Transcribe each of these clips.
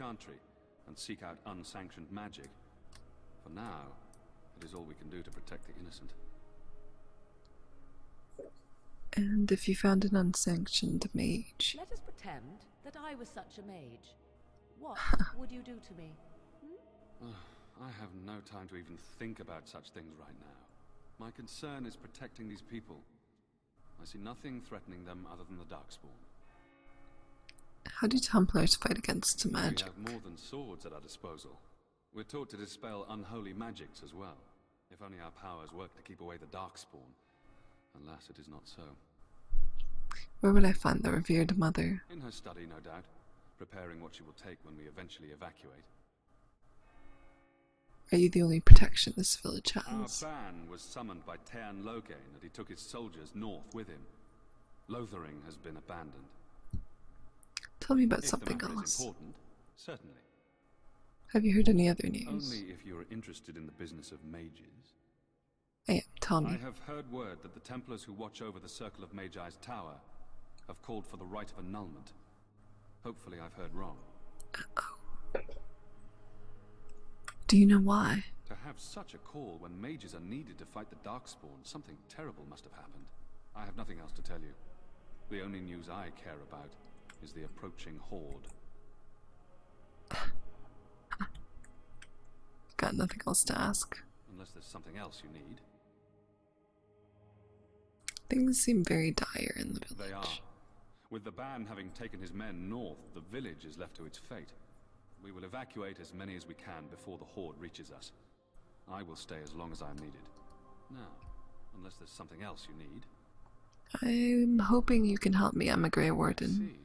Chantry and seek out unsanctioned magic. For now, it is all we can do to protect the innocent. And if you found an unsanctioned mage? Let us pretend that I was such a mage. What would you do to me? I have no time to even think about such things right now. My concern is protecting these people. I see nothing threatening them other than the Darkspawn. How do Templars fight against magic? We have more than swords at our disposal. We're taught to dispel unholy magics as well. If only our powers work to keep away the Darkspawn. Alas, it is not so. Where would I find the revered mother? In her study, no doubt. Preparing what she will take when we eventually evacuate. Are you the only protection this village has? Our ban was summoned by Teyrn Loghain, and he took his soldiers north with him. Lothering has been abandoned. Tell me about If something the matter else. is important, certainly. Have you heard any other news? Only if you're interested in the business of mages. I am. Tell me. I have heard word that the Templars who watch over the Circle of Magi's tower have called for the rite of annulment. Hopefully I've heard wrong. Do you know why? To have such a call when mages are needed to fight the Darkspawn, something terrible must have happened. I have nothing else to tell you. The only news I care about is the approaching horde. Got nothing else to ask. Unless there's something else you need. Things seem very dire in the village. They are. With the ban having taken his men north, the village is left to its fate. We will evacuate as many as we can before the horde reaches us. I will stay as long as I'm needed. Now, unless there's something else you need. I'm hoping you can help me. I'm a Grey Warden. See.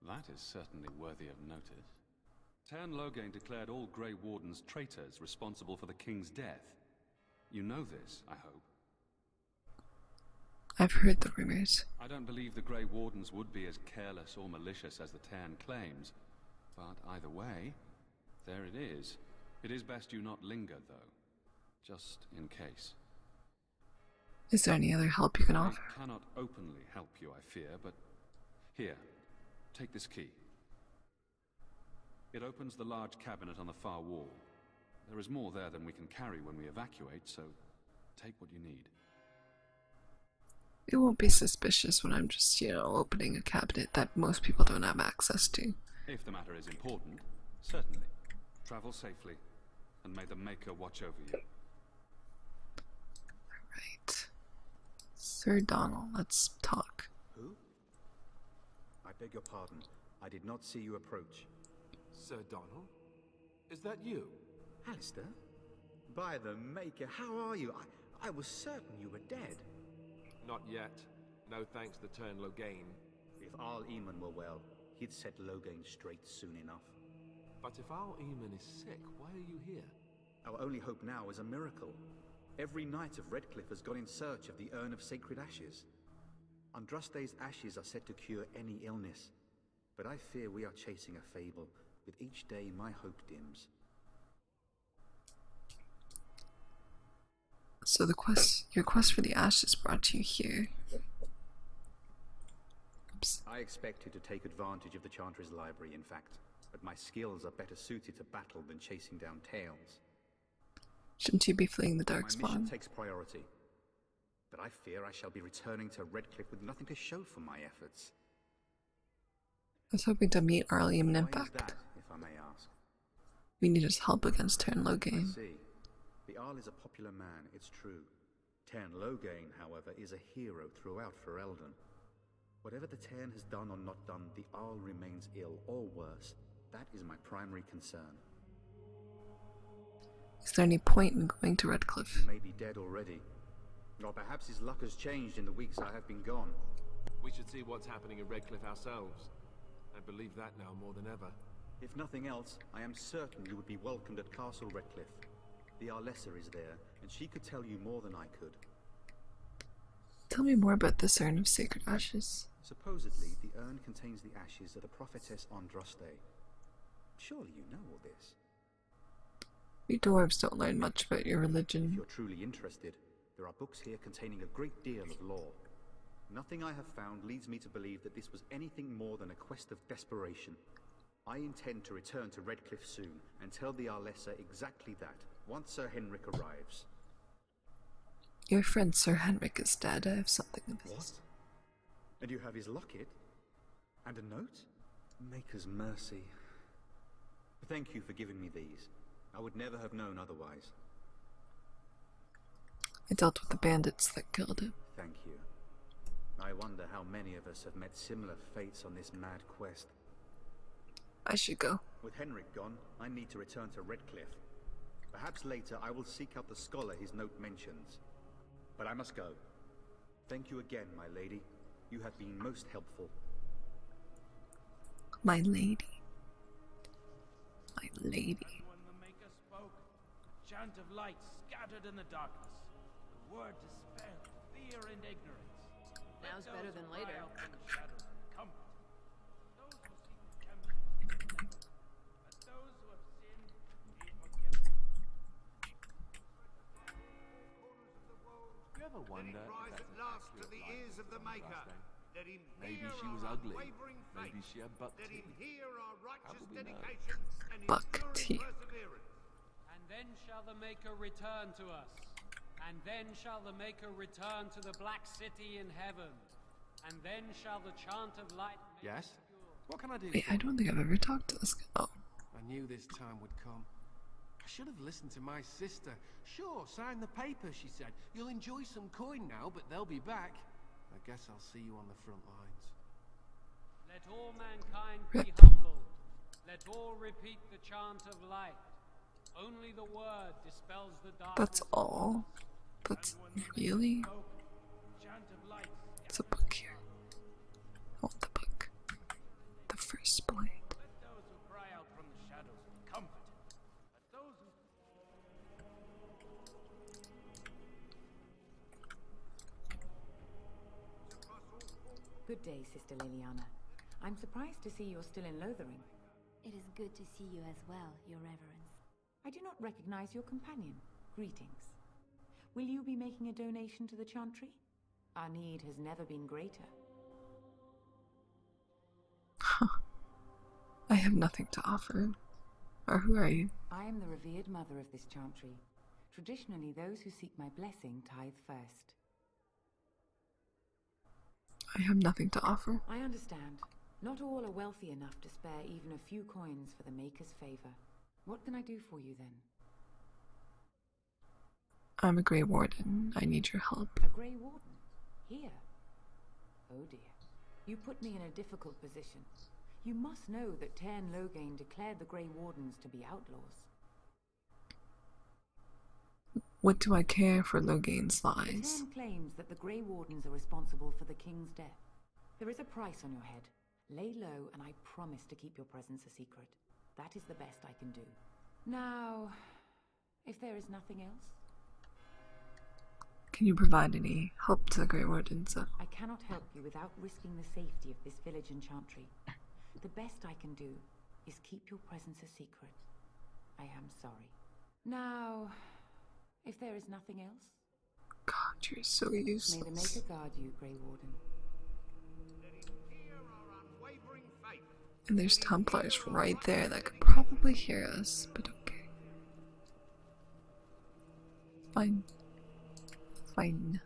That is certainly worthy of notice. Teyrn Loghain declared all Grey Wardens traitors responsible for the king's death. You know this, I hope. I've heard the rumors. I don't believe the Grey Wardens would be as careless or malicious as the Teyrn claims. But either way, there it is. It is best you not linger, though. Just in case. Is there any other help you can offer? I cannot openly help you, I fear, but... Here, take this key. It opens the large cabinet on the far wall. There is more there than we can carry when we evacuate, so take what you need. It won't be suspicious when I'm just, opening a cabinet that most people don't have access to. If the matter is important, certainly. Travel safely, and may the Maker watch over you. Alright. Sir Donald, let's talk. Who? I beg your pardon. I did not see you approach. Sir Donald? Is that you? Alistair? By the Maker, how are you? I was certain you were dead. Not yet. No thanks to Teyrn Loghain. If Arl Eamon were well, he'd set Loghain straight soon enough. But if Arl Eamon is sick, why are you here? Our only hope now is a miracle. Every knight of Redcliffe has gone in search of the Urn of Sacred Ashes. Andraste's ashes are said to cure any illness, but I fear we are chasing a fable. With each day, my hope dims. So your quest for the ashes brought you here. Oops. I expected to take advantage of the Chantry's library, in fact, but my skills are better suited to battle than chasing down tales. Shouldn't you be fleeing the My mission Darkspawn? takes priority, but I fear I shall be returning to Redcliffe with nothing to show for my efforts. I was hoping to meet Arl Eamon, in Why is fact. that, if I may ask? We need his help against Teyrn I Loghain. see. The Arl is a popular man, it's true. Teyrn Loghain, however, is a hero throughout Ferelden. Whatever the Teyrn has done or not done, the Arl remains ill, or worse. That is my primary concern. Is there any point in going to Redcliffe? He may be dead already. Or perhaps his luck has changed in the weeks I have been gone. We should see what's happening in Redcliffe ourselves. I believe that now more than ever. If nothing else, I am certain you would be welcomed at Castle Redcliffe. The Arlessa is there, and she could tell you more than I could. Tell me more about this Urn of Sacred Ashes. Supposedly, the urn contains the ashes of the prophetess Andraste. Surely you know all this. We dwarves don't learn much about your If religion. you're truly interested, there are books here containing a great deal of lore. Nothing I have found leads me to believe that this was anything more than a quest of desperation. I intend to return to Redcliffe soon and tell the Arlessa exactly that, once Sir Henrik arrives. Your friend Sir Henrik is dead. I have something of his. What? And you have his locket? And a note? Maker's mercy. Thank you for giving me these. I would never have known otherwise. I dealt with the bandits that killed him. Thank you. I wonder how many of us have met similar fates on this mad quest. I should go. With Henrik gone, I need to return to Redcliffe. Perhaps later I will seek out the scholar his note mentions. But I must go. Thank you again, my lady. You have been most helpful. My lady. My lady. When the Maker spoke, chant of light scattered in the darkness. The word dispelled fear and ignorance. Now's better than later. You ever wonder Rise at last to the ears of the Maker. Let him maybe hear she was our ugly. unwavering faith. Maybe she had buck Let him teeth. hear our righteous How will we know? dedication and Buck enduring teeth. perseverance. And then shall the Maker return to us. And then shall the Maker return to the Black City in heaven. And then shall the chant of light make Yes? us pure. What can I do? Wait, for I you? don't think I've ever talked to this guy. Oh. I knew this time would come. I should have listened to my sister. Sure, sign the paper, she said. You'll enjoy some coin now, but they'll be back. I guess I'll see you on the front lines. Let all mankind be Rip. humbled. Let all repeat the chant of light. Only the word dispels the darkness. That's all. That's really. Chant of light. It's a book here. I want the book. The first blade. Let those who cry out from the shadows be comforted. Let those who Good day, Sister Liliana. I'm surprised to see you're still in Lothering. It is good to see you as well, Your Reverence. I do not recognize your companion. Greetings. Will you be making a donation to the Chantry? Our need has never been greater. I have nothing to offer. Or who are you? I am the revered mother of this Chantry. Traditionally, those who seek my blessing tithe first. I have nothing to offer. I understand. Not all are wealthy enough to spare even a few coins for the Maker's favor. What can I do for you then? I'm a Grey Warden. I need your help. A Grey Warden? Here? Oh dear. You put me in a difficult position. You must know that Tairn Loghain declared the Grey Wardens to be outlaws. What do I care for Loghain's The lies? Tairn claims that the Grey Wardens are responsible for the King's death. There is a price on your head. Lay low, and I promise to keep your presence a secret. That is the best I can do. Now, if there is nothing else, Can you provide any help to the Grey Wardens? I cannot help you without risking the safety of this village and Chantry. The best I can do is keep your presence a secret. I am sorry. Now, if there is nothing else, God, you're so may the useless. Maker guard you, Grey Warden. Let him hear our unwavering faith. And there's Templars right there that could probably hear us, but okay. Fine. Fine.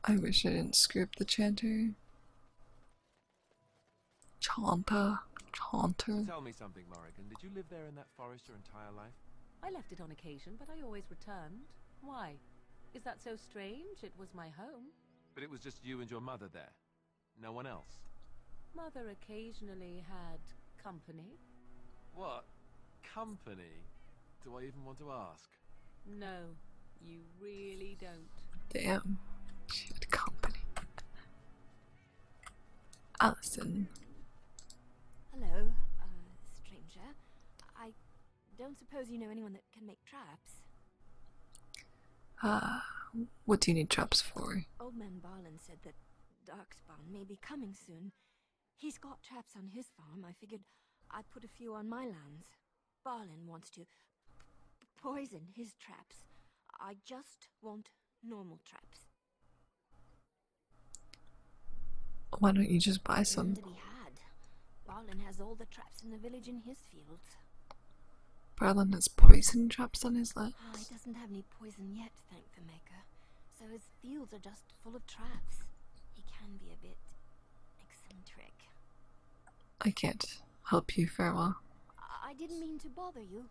I wish I didn't screw up the chanter. Chanter. Tell me something, Morrigan. Did you live there in that forest your entire life? I left it on occasion, but I always returned. Why? Is that so strange? It was my home. But it was just you and your mother there. No one else. Mother occasionally had company. What? Company? Do I even want to ask? No, you really don't. Damn. She had company. Allison. Hello, stranger. I don't suppose you know anyone that can make traps? What do you need traps for? Old man Barlin said that Darkspawn may be coming soon. He's got traps on his farm. I figured I'd put a few on my lands. Balin wants to poison his traps. I just want normal traps. Why don't you just buy some? That he had. Balin has all the traps in the village in his fields. Balin has poison traps on his lands. He doesn't have any poison yet, thank the Maker. So his fields are just full of traps. He can be a bit eccentric. I can't help you, Farewell. I didn't mean to bother you.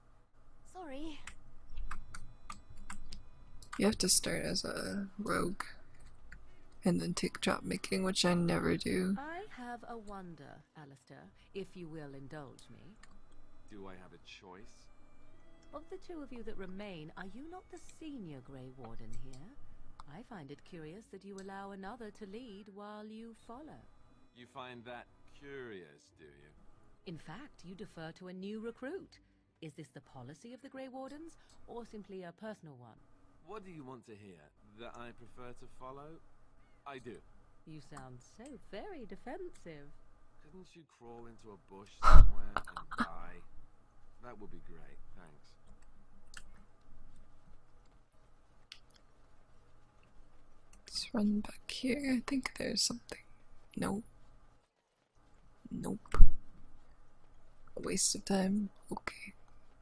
Sorry. You have to start as a rogue and then take drop making, which I never do. I have a wonder, Alistair, if you will indulge me. Do I have a choice? Of the two of you that remain, are you not the senior Grey Warden here? I find it curious that you allow another to lead while you follow. You find that curious, do you? In fact, you defer to a new recruit. Is this the policy of the Grey Wardens, or simply a personal one? What do you want to hear? That I prefer to follow? I do. You sound so very defensive. Couldn't you crawl into a bush somewhere and die? That would be great, thanks. Let's run back here. I think there's something. Nope. Nope. A waste of time. Okay.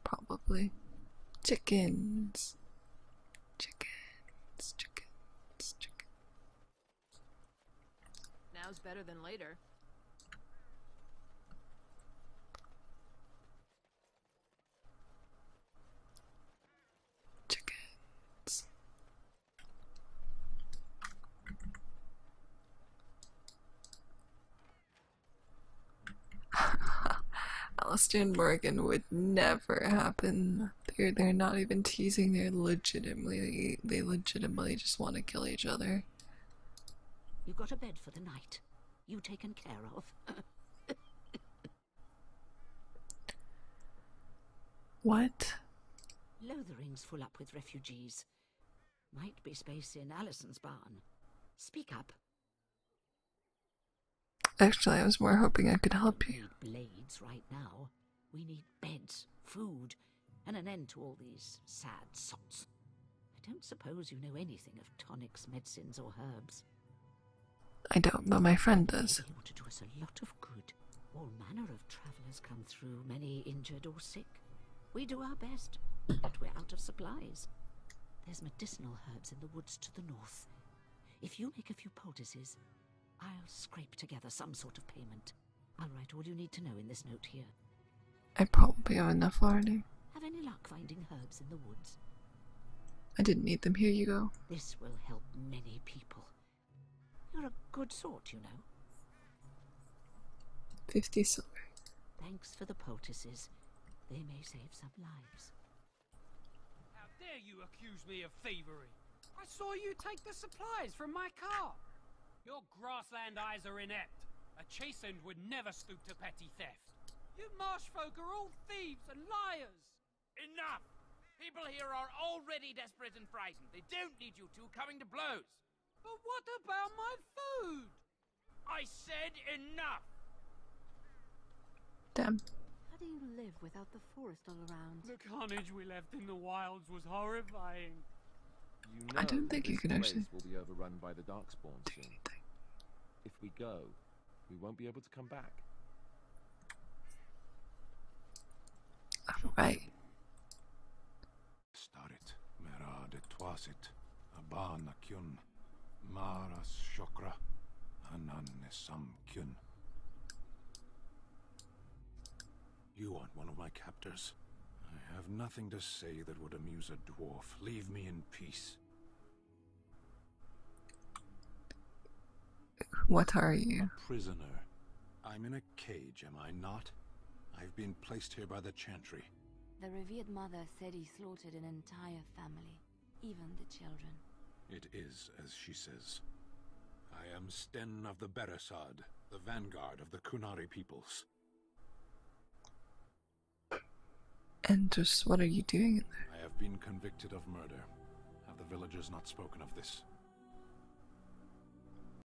Probably. Chickens. Chickens. Chickens. Chickens. Now's better than later. Chickens. Alistair and Morgan would never happen. They're not even teasing. They legitimately just want to kill each other. You got a bed for the night. You taken care of. What? Lothering's full up with refugees. Might be space in Alison's barn. Speak up. Actually, I was more hoping I could help you. We need blades right now. We need beds, food, and an end to all these sad sots. I don't suppose you know anything of tonics, medicines, or herbs. I don't, but my friend does. Able to do us a lot of good. All manner of travelers come through, many injured or sick. We do our best, but we're out of supplies. There's medicinal herbs in the woods to the north. If you make a few poultices, I'll scrape together some sort of payment. I'll write all you need to know in this note here. I probably have enough already. Have any luck finding herbs in the woods? I didn't need them. Here you go. This will help many people. You're a good sort, you know. 50 silver. Thanks for the poultices. They may save some lives. How dare you accuse me of thievery? I saw you take the supplies from my car. Your grassland eyes are inept. A chastened would never stoop to petty theft. You marsh folk are all thieves and liars. Enough! People here are already desperate and frightened. They don't need you two coming to blows. But what about my food? I said enough! Damn. How do you live without the forest all around? The carnage we left in the wilds was horrifying. You know I don't think you can this actually place will be overrun by the Darkspawn soon. If we go, we won't be able to come back. Right. Starit, mera de twasit, abana kyun, maras shokra, anan sam kyun. You aren't one of my captors. I have nothing to say that would amuse a dwarf. Leave me in peace. What are you? A prisoner. I'm in a cage, am I not? I've been placed here by the Chantry. The revered mother said he slaughtered an entire family, even the children. It is as she says. I am Sten of the Beresad, the vanguard of the Kunari peoples. And just what are you doing in there? I have been convicted of murder. Have the villagers not spoken of this?